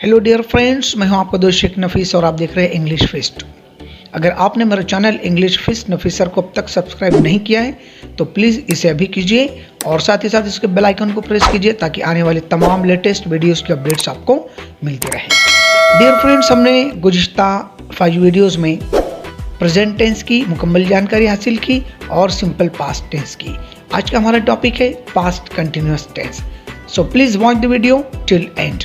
Hello dear friends, मैं हूं आपका दोस्त शेख नफीस और आप देख रहे हैं इंग्लिश फिस्ट। अगर आपने मेरा चैनल इंग्लिश फिस्ट नफीसर को अब तक सब्सक्राइब नहीं किया है तो प्लीज़ इसे अभी कीजिए और साथ ही साथ इसके बेल आइकन को प्रेस कीजिए ताकि आने वाले तमाम लेटेस्ट वीडियोस की अपडेट्स आपको मिलती रहे। डियर फ्रेंड्स, हमने गुज़िश्ता 5 वीडियोज़ में प्रेजेंट टेंस की मुकम्मल जानकारी हासिल की और सिंपल पास्ट टेंस की। आज का हमारा टॉपिक है past continuous tense. So please watch the video till end.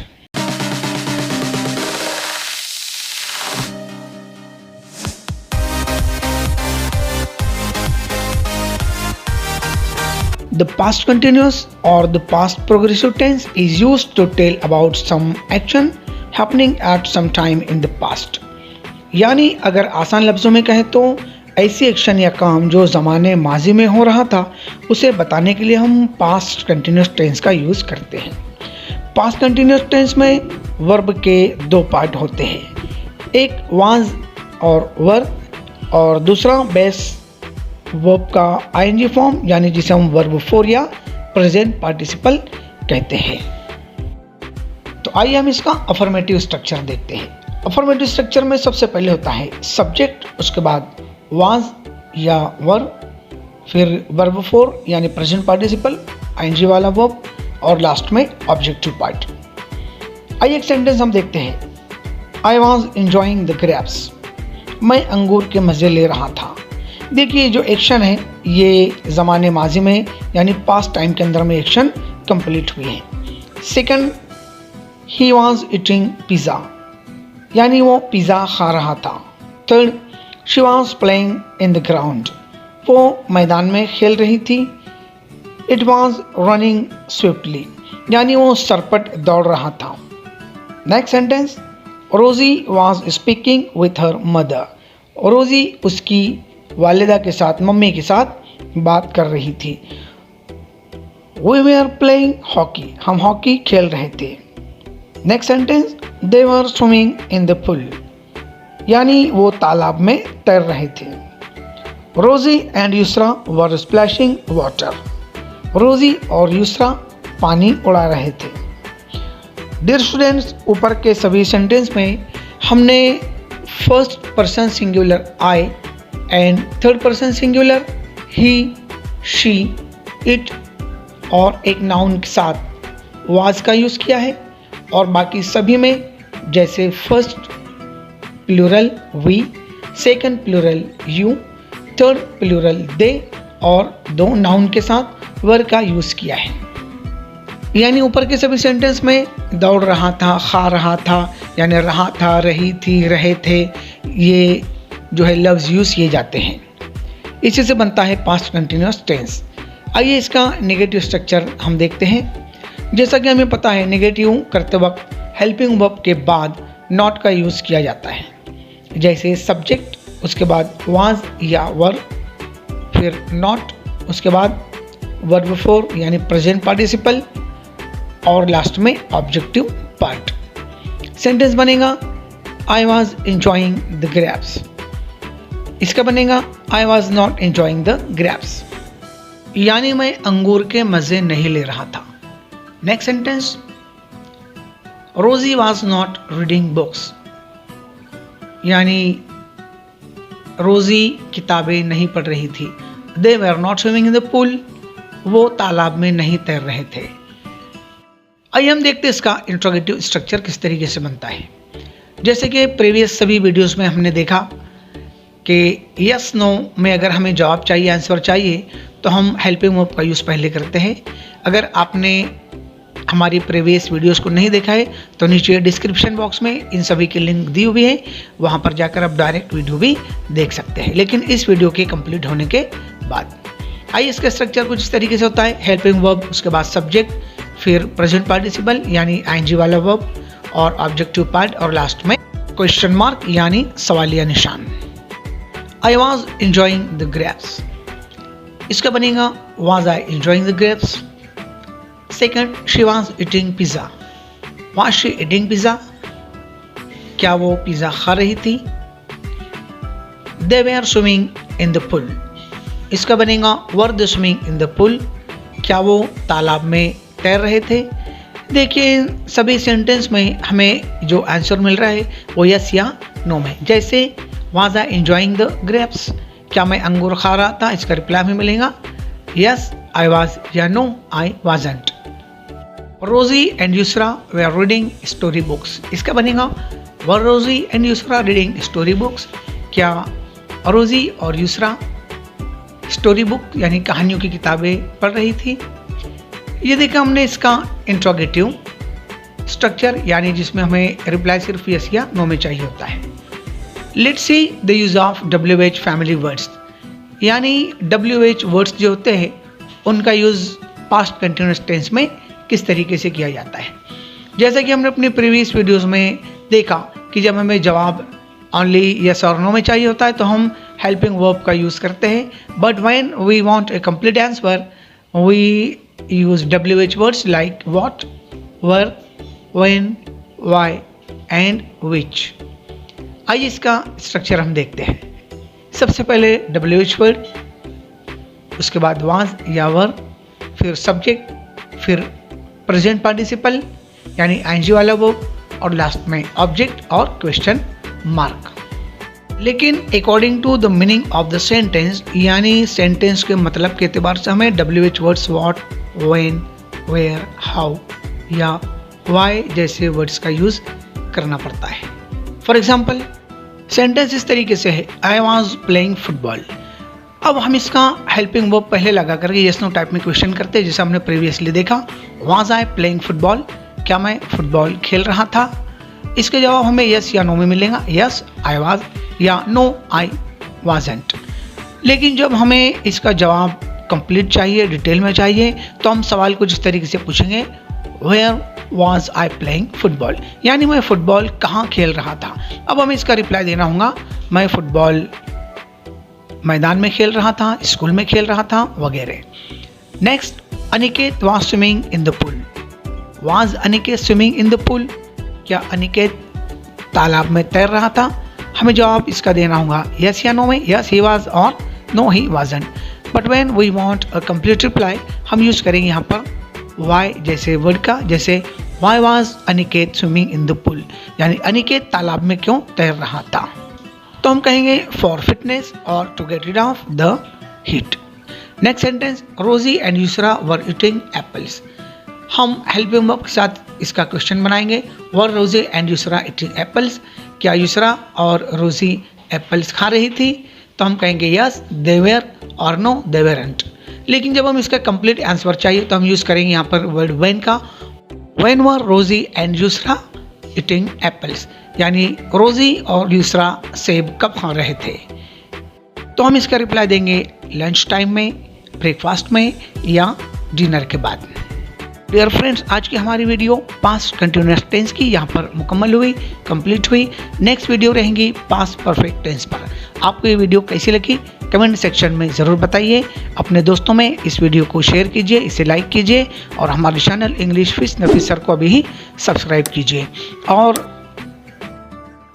The past continuous or the past progressive tense is used to tell about some action happening at some time in the past। यानी अगर आसान लफ्ज़ों में कहें तो ऐसी action या काम जो ज़माने माजी में हो रहा था उसे बताने के लिए हम पास्ट कंटिन्यूस टेंस का यूज़ करते हैं। पास्ट कंटिन्यूस टेंस में वर्ब के 2 पार्ट होते हैं, एक वाज और वर और दूसरा बेस वर्ब का आईएनजी फॉर्म यानी जिसे हम वर्ब 4 या प्रेजेंट पार्टिसिपल कहते हैं। तो आइए हम इसका अफर्मेटिव स्ट्रक्चर देखते हैं। अफर्मेटिव स्ट्रक्चर में सबसे पहले होता है सब्जेक्ट, उसके बाद वाज या वर, फिर वर्ब 4 यानी प्रेजेंट पार्टिसिपल आईएनजी वाला वर्ब और लास्ट में ऑब्जेक्टिव पार्ट। आइए एक सेंटेंस हम देखते हैं। आई वॉज एंजॉइंग द ग्रेप्स, मैं अंगूर के मज़े ले रहा था। देखिए जो एक्शन है ये ज़माने माजी में यानी पास्ट टाइम के अंदर में एक्शन कंप्लीट हुई है। Second, he was eating pizza, यानी वो पिज़्ज़ा खा रहा था। Third, she was playing in the ground, वो मैदान में खेल रही थी। इट वॉज रनिंग स्विफ्टली, यानी वो सरपट दौड़ रहा था। Next sentence, Rosie was speaking with her mother, रोज़ी उसकी वालिदा के साथ, मम्मी के साथ बात कर रही थी। वी वर प्लेइंग हॉकी, हम हॉकी खेल रहे थे। Next sentence, they were swimming in the pool, यानी वो तालाब में तैर रहे थे। रोज़ी and Yusra were splashing water, रोज़ी और यूसरा पानी उड़ा रहे थे। डियर स्टूडेंट्स, ऊपर के सभी सेंटेंस में हमने first person singular I and third person singular he, she, it और एक नाउन के साथ वाज का यूज़ किया है और बाकी सभी में जैसे first plural we, second plural you, third plural they और 2 नाउन के साथ वर का यूज़ किया है। यानी ऊपर के सभी सेंटेंस में दौड़ रहा था, खा रहा था, यानी रहा था, रही थी, रहे थे, ये जो है लफ्ज़ यूज़ किए जाते हैं। इसी से बनता है पास्ट कंटिन्यूअस टेंस। आइए इसका नेगेटिव स्ट्रक्चर हम देखते हैं। जैसा कि हमें पता है नेगेटिव करते वक्त हेल्पिंग वर्ब के बाद नॉट का यूज़ किया जाता है, जैसे सब्जेक्ट, उसके बाद वाज या वर, फिर नॉट, उसके बाद वर्ब 4 यानी प्रेजेंट पार्टिसिपल और लास्ट में ऑब्जेक्टिव पार्ट। सेंटेंस बनेगा I was enjoying the grapes, इसका बनेगा I was not enjoying the grapes, यानी मैं अंगूर के मज़े नहीं ले रहा था। Next sentence, Rosie was not reading books, यानी रोज़ी किताबें नहीं पढ़ रही थी। They were not swimming in the pool, वो तालाब में नहीं तैर रहे थे। आइए हम देखते हैं इसका इंट्रोगेटिव स्ट्रक्चर किस तरीके से बनता है। जैसे कि प्रीवियस सभी वीडियोस में हमने देखा कि यस नो में अगर हमें जवाब चाहिए, आंसर चाहिए, तो हम हेल्पिंग वर्ब का यूज़ पहले करते हैं। अगर आपने हमारी प्रीवियस वीडियोस को नहीं देखा है तो नीचे डिस्क्रिप्शन बॉक्स में इन सभी की लिंक दी हुई है, वहाँ पर जाकर आप डायरेक्ट वीडियो भी देख सकते हैं, लेकिन इस वीडियो के कंप्लीट होने के बाद। आइए इसका स्ट्रक्चर कुछ इस तरीके से होता है। हेल्पिंग वर्ब, उसके बाद सब्जेक्ट, फिर प्रेजेंट पार्टिसिपल यानी आईएनजी वाला वर्ब और ऑब्जेक्टिव पार्ट और लास्ट में क्वेश्चन मार्क यानी सवालिया निशान। I was enjoying the grapes, इसका बनेगा was I enjoying the grapes. Second, she was eating pizza, was she eating pizza, क्या वो पिज़्ज़ा खा रही थी। They were swimming in the pool, इसका बनेगा were the swimming in the pool, क्या वो तालाब में तैर रहे थे। देखिए सभी सेंटेंस में हमें जो आंसर मिल रहा है वो यस या नो में। जैसे was I enjoying the grapes, क्या मैं अंगूर खा रहा था, इसका रिप्लाई हमें मिलेगा यस आई वाज या no I wasn't. Rosie and Yusra they are reading story books, इसका बनेगा were Rosie and Yusra reading story books, क्या रोजी और यूसरा स्टोरी बुक यानी कहानियों की किताबें पढ़ रही थी। ये देखा हमने इसका इंट्रोगेटिव स्ट्रक्चर यानी जिसमें हमें रिप्लाई सिर्फ यस या नो में चाहिए होता है। Let's see the use of WH family words, यानी WH वर्ड्स जो होते हैं उनका यूज़ पास्ट कंटिन्यूअस टेंस में किस तरीके से किया जाता है। जैसा कि हमने अपने प्रीवियस वीडियोस में देखा कि जब हमें जवाब ओनली यस और नो में चाहिए होता है तो हम हेल्पिंग वर्ब का यूज़ करते हैं, but when we want a complete answer we use WH words like what, where, when, why and which। आइए इसका स्ट्रक्चर हम देखते हैं। सबसे पहले WH वर्ड, उसके बाद was या were, फिर सब्जेक्ट, फिर प्रेजेंट पार्टिसिपल यानी ING वाला वर्ब और लास्ट में ऑब्जेक्ट और क्वेश्चन मार्क। लेकिन according to the meaning of the sentence यानी सेंटेंस के मतलब के एतबार से हमें WH words what, when, where, how या व्हाई जैसे वर्ड्स का यूज़ करना पड़ता है। फॉर एग्जाम्पल सेंटेंस इस तरीके से है आई वॉज प्लेइंग फुटबॉल। अब हम इसका हेल्पिंग वर्ब पहले लगा करके यस नो टाइप में क्वेश्चन करते हैं, जैसे हमने प्रीवियसली देखा वॉज आई प्लेइंग फुटबॉल, क्या मैं फुटबॉल खेल रहा था। इसके जवाब हमें यस या नो में मिलेगा यस आई वाज या नो आई वाजंट। लेकिन जब हमें इसका जवाब कंप्लीट चाहिए, डिटेल में चाहिए, तो हम सवाल कुछ इस तरीके से पूछेंगे where was I playing football, यानी मैं फुटबॉल कहाँ खेल रहा था। अब हमें इसका रिप्लाई देना होगा मैं फुटबॉल मैदान में खेल रहा था, स्कूल में खेल रहा था वगैरह। Next Aniket was swimming in the pool, was Aniket swimming in the pool, क्या अनिकेत तालाब में तैर रहा था। हमें जवाब इसका देना होगा यस या नो में, यस ही वाज और नो ही wasn't. But when we want a complete reply हम यूज करेंगे यहाँ पर वाई जैसे वर्ड का, जैसे why was Aniket swimming in the pool, यानी अनिकेत तालाब में क्यों तैर रहा था। तो हम कहेंगे फॉर फिटनेस और to get rid of the heat. Next sentence Rosie and Yusra were eating apples. हम हेल्पिंग वर्ब के साथ इसका क्वेश्चन बनाएंगे वर Rosie and Yusra eating apples, क्या यूसरा और रोजी एप्पल्स खा रही थी। तो हम कहेंगे यस दे वेयर और नो दे वेरंट। लेकिन जब हम इसका कंप्लीट आंसर चाहिए तो हम यूज़ करेंगे यहाँ पर वर्ड व्हेन का, when were Rosie and Yusra eating apples, यानी रोजी और यूसरा सेब कब खा रहे थे। तो हम इसका रिप्लाई देंगे लंच टाइम में, ब्रेकफास्ट में या डिनर के बाद। डियर फ्रेंड्स आज की हमारी वीडियो पास्ट कंटिन्यूअस टेंस की यहाँ पर मुकम्मल हुई, कंप्लीट हुई। नेक्स्ट वीडियो रहेंगी पास्ट परफेक्ट टेंस पर। आपको ये वीडियो कैसी लगी कमेंट सेक्शन में ज़रूर बताइए। अपने दोस्तों में इस वीडियो को शेयर कीजिए, इसे लाइक कीजिए और हमारे channel English with Nafees sir को अभी ही सब्सक्राइब कीजिए। और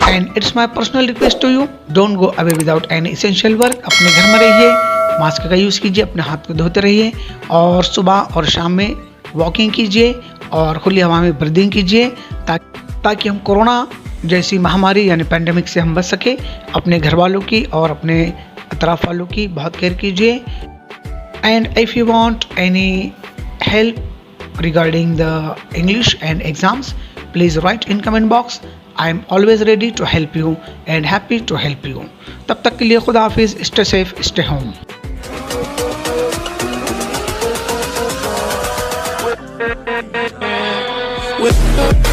and it's my personal request to you don't go away without any essential work. अपने घर में रहिए, मास्क का यूज़ कीजिए, अपने हाथ को धोते रहिए और सुबह और शाम में वॉकिंग कीजिए और खुली हवा में ब्रीदिंग कीजिए ताकि हम कोरोना जैसी महामारी यानी पैंडेमिक से हम बच सके। अपने घर वालों की और अपने अतराफ वालों की बहुत केयर कीजिए। And if you want any help regarding the English and exams please write in comment box. I am always ready to help you and happy to help you. तब तक के लिए खुदा हाफिज़, stay safe, stay home. with